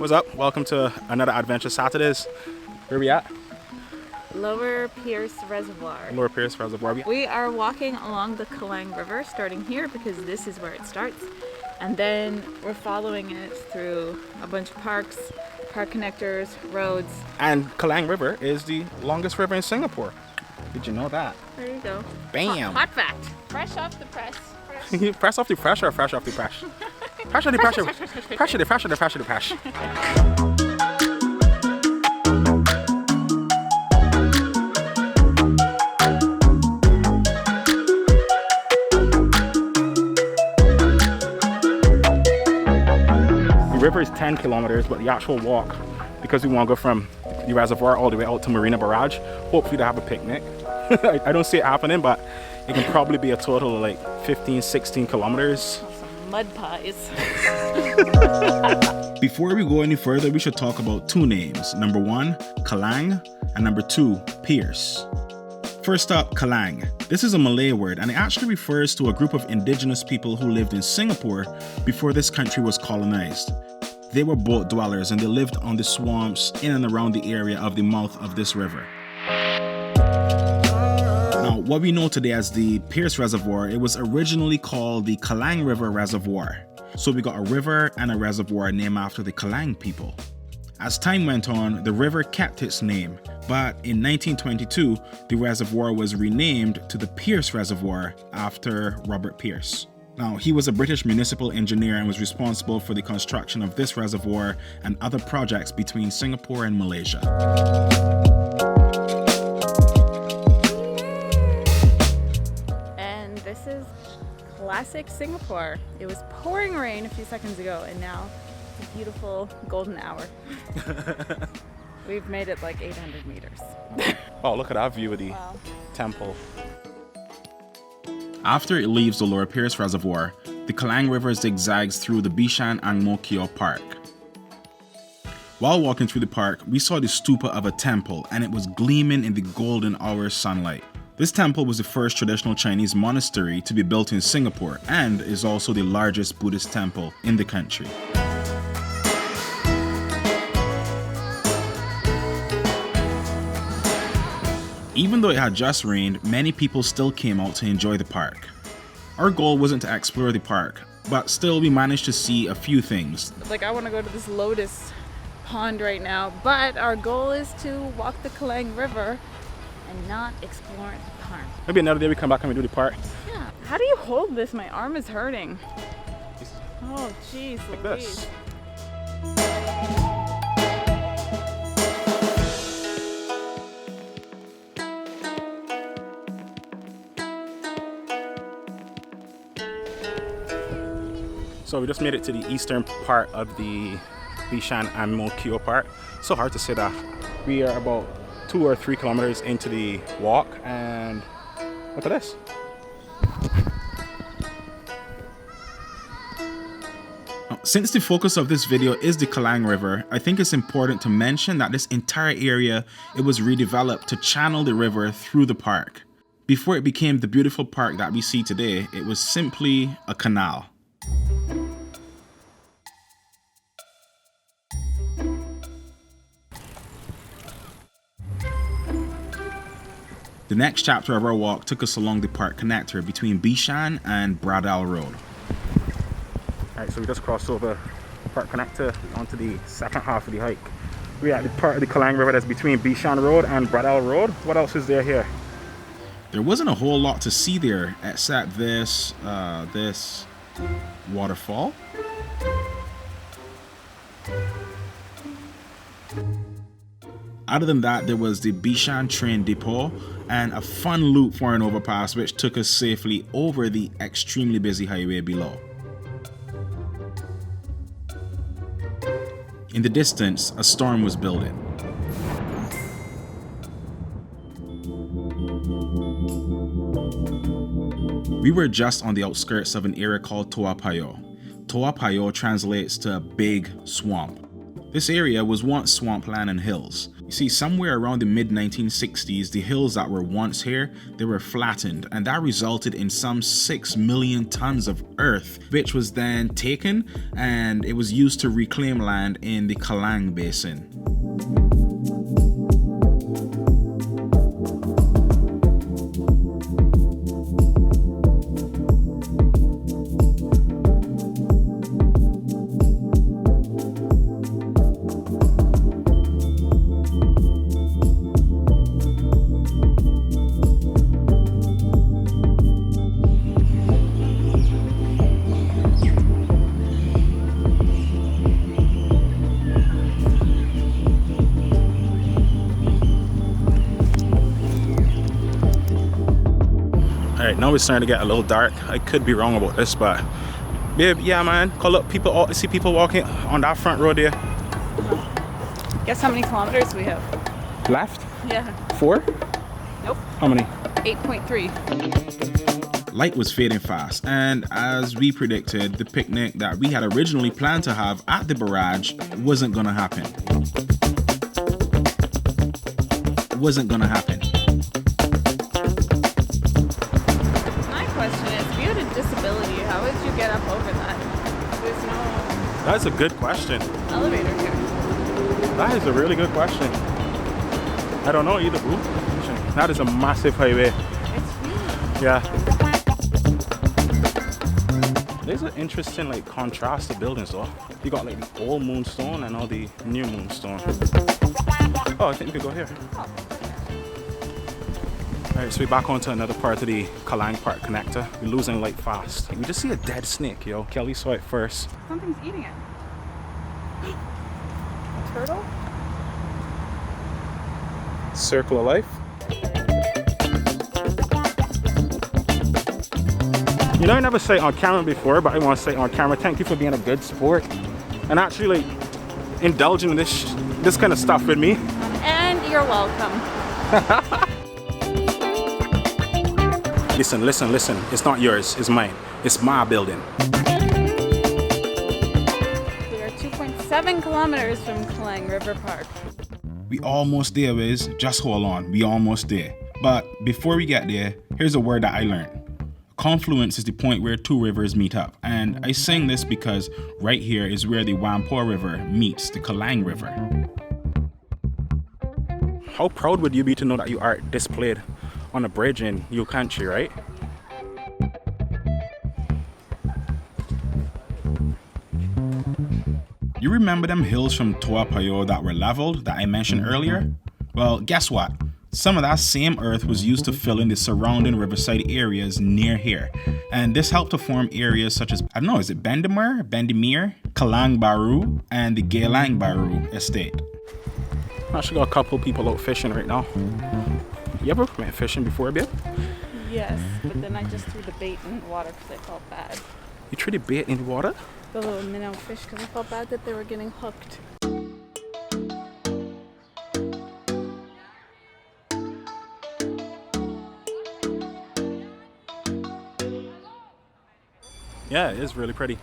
what's up? Welcome to another Adventure Saturdays. Where we at? Lower Peirce Reservoir. Lower Peirce Reservoir. We are walking along the Kallang River, starting here because this is where it starts. And then we're following it through a bunch of parks, park connectors, roads. And Kallang River is the longest river in Singapore. Did you know that? There you go. Bam! Hot fact. Fresh off the press. Press off the press or fresh off the press? Pressure the pressure. Pressure the pressure the pressure the pressure. The river is 10 kilometers, but the actual walk, because we want to go from the reservoir all the way out to Marina Barrage, hopefully to have a picnic. I don't see it happening, but it can probably be a total of like 15, 16 kilometers. Some mud pies. Before we go any further, we should talk about two names. Number one, Kallang, and number two, Peirce. First up, Kallang. This is a Malay word, and it actually refers to a group of indigenous people who lived in Singapore before this country was colonized. They were boat dwellers and they lived on the swamps in and around the area of the mouth of this river. Now, what we know today as the Peirce Reservoir, it was originally called the Kallang River Reservoir. So we got a river and a reservoir named after the Kallang people. As time went on, the river kept its name, but in 1922, the reservoir was renamed to the Peirce Reservoir after Robert Peirce. Now, he was a British municipal engineer and was responsible for the construction of this reservoir and other projects between Singapore and Malaysia. And this is classic Singapore. It was pouring rain a few seconds ago, and now it's a beautiful golden hour. We've made it like 800 meters. Oh, look at that view of the temple. After it leaves the Lower Peirce Reservoir, the Kallang River zigzags through the Bishan Ang Mo Kio Park. While walking through the park, we saw the stupa of a temple, and it was gleaming in the golden hour sunlight. This temple was the first traditional Chinese monastery to be built in Singapore and is also the largest Buddhist temple in the country. Even though it had just rained, many people still came out to enjoy the park. Our goal wasn't to explore the park, but still we managed to see a few things. Like, I want to go to this lotus pond right now, but our goal is to walk the Kallang River and not explore the park. Maybe another day we come back and we do the park. Yeah. How do you hold this? My arm is hurting. Oh, jeez. Like this. So we just made it to the eastern part of the Bishan Ang Mo Kio Park. So hard to say that. We are about 2 or 3 kilometers into the walk, and look at this. Since the focus of this video is the Kallang River, I think it's important to mention that this entire area, it was redeveloped to channel the river through the park. Before it became the beautiful park that we see today, it was simply a canal. The next chapter of our walk took us along the park connector between Bishan and Bradal Road. Alright, so we just crossed over park connector onto the second half of the hike. We're at the part of the Kallang River that's between Bishan Road and Bradal Road. What else is there here? There wasn't a whole lot to see there except this waterfall. Other than that, there was the Bishan train depot and a fun loop for an overpass which took us safely over the extremely busy highway below. In the distance, a storm was building. We were just on the outskirts of an area called Toa Payoh. Toa Payoh translates to big swamp. This area was once swampland and hills, You see, somewhere around the mid-1960s, the hills that were once here, they were flattened, and that resulted in some 6 million tons of earth, which was then taken and it was used to reclaim land in the Kallang Basin. Alright, now it's starting to get a little dark. I could be wrong about this, but babe, yeah man, call up people, see people walking on that front road there. Guess how many kilometers we have? Left? Yeah. 4? Nope. How many? 8.3. Light was fading fast, and as we predicted, the picnic that we had originally planned to have at the barrage wasn't gonna happen. Wasn't gonna happen. My question is, if you had a disability, how would you get up over that? There's no That's a good question. elevator here. That is a really good question. I don't know either, boo. That is a massive highway. It's huge. Yeah. There's an interesting like contrast of buildings though. You got like the old moonstone and all the new moonstone. Oh, I think we could go here. Oh. Alright, so we're back onto another part of the Kallang Park connector. We're losing light fast. We just see a dead snake, yo. Kelly saw it first. Something's eating it. A turtle? Circle of life. You know, I never say it on camera before, but I want to say it on camera. Thank you for being a good sport and actually like indulging in this kind of stuff with me. And you're welcome. Listen. It's not yours. It's mine. It's my building. We are 2.7 kilometers from Kallang River Park. We almost there, Wiz. Just hold on. We almost there. But before we get there, here's a word that I learned. Confluence is the point where two rivers meet up. And I sing this because right here is where the Whampoa River meets the Kallang River. How proud would you be to know that you are displayed on a bridge in your country, right? You remember them hills from Toa Payoh that were leveled that I mentioned earlier? Well, guess what? Some of that same earth was used to fill in the surrounding riverside areas near here. And this helped to form areas such as, I don't know, is it Bendemeer, Kallang Baru, and the Geylang Baru estate. I actually got a couple people out fishing right now. You ever went fishing before, babe? Yes, but then I just threw the bait in the water because I felt bad. You threw the bait in the water? The little minnow fish because I felt bad that they were getting hooked. Yeah, it is really pretty.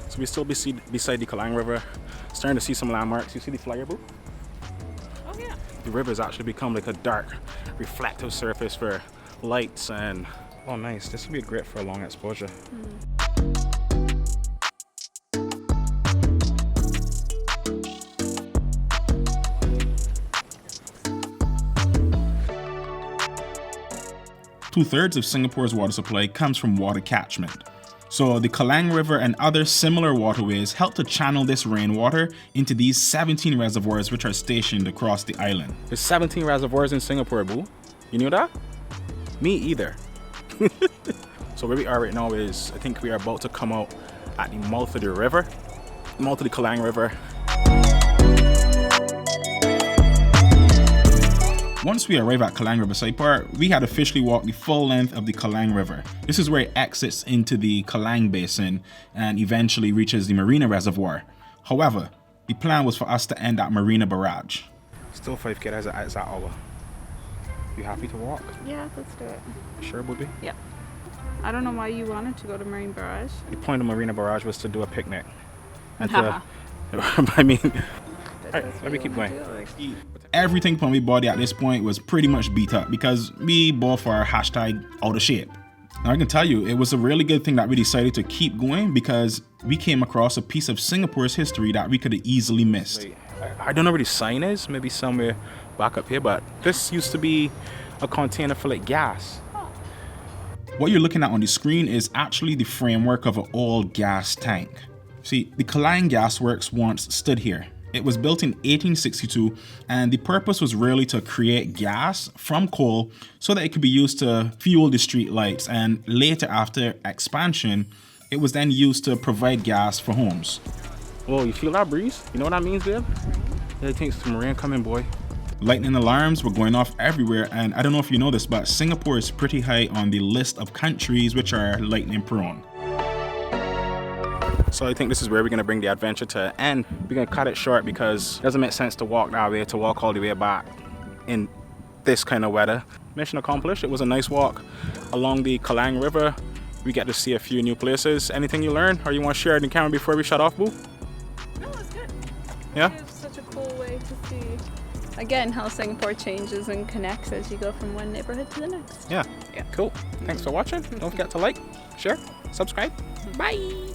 So we still beside the Kallang River, starting to see some landmarks. You see the flyer booth? Oh yeah. The river has actually become like a dark, reflective surface for lights and... Oh nice, this would be great for a long exposure. Two-thirds of Singapore's water supply comes from water catchment. So the Kallang River and other similar waterways help to channel this rainwater into these 17 reservoirs which are stationed across the island. There's 17 reservoirs in Singapore, boo. You knew that? Me either. So where we are right now is, I think we are about to come out at the mouth of the river, mouth of the Kallang River. Once we arrive at Kallang Riverside Park, we had officially walked the full length of the Kallang River. This is where it exits into the Kallang Basin and eventually reaches the Marina Reservoir. However, the plan was for us to end at Marina Barrage. Still 5K as that hour. You happy to walk? Yeah, let's do it. Sure, Booby? Yeah. I don't know why you wanted to go to Marina Barrage. The point of Marina Barrage was to do a picnic. And to, I mean, alright, let me keep going. Everything from my body at this point was pretty much beat up because we both are hashtag out of shape. Now I can tell you, it was a really good thing that we decided to keep going because we came across a piece of Singapore's history that we could have easily missed. I don't know where the sign is, maybe somewhere back up here, but this used to be a container for like gas. What you're looking at on the screen is actually the framework of an old gas tank. See, the Kallang Gas Works once stood here. It was built in 1862, and the purpose was really to create gas from coal so that it could be used to fuel the street lights, and later, after expansion, it was then used to provide gas for homes. Whoa, you feel that breeze? You know what that means, babe? Yeah, I think some rain coming, boy. Lightning alarms were going off everywhere, and I don't know if you know this, but Singapore is pretty high on the list of countries which are lightning prone. So I think this is where we're gonna bring the adventure to an end. We're gonna cut it short because it doesn't make sense to walk that way, to walk all the way back in this kind of weather. Mission accomplished. It was a nice walk along the Kallang River. We get to see a few new places. Anything you learned or you want to share in the camera before we shut off, boo? No, it's good. Yeah? It's such a cool way to see, again, how Singapore changes and connects as you go from one neighborhood to the next. Yeah. Cool. Thanks for watching. Don't forget to like, share, subscribe. Bye.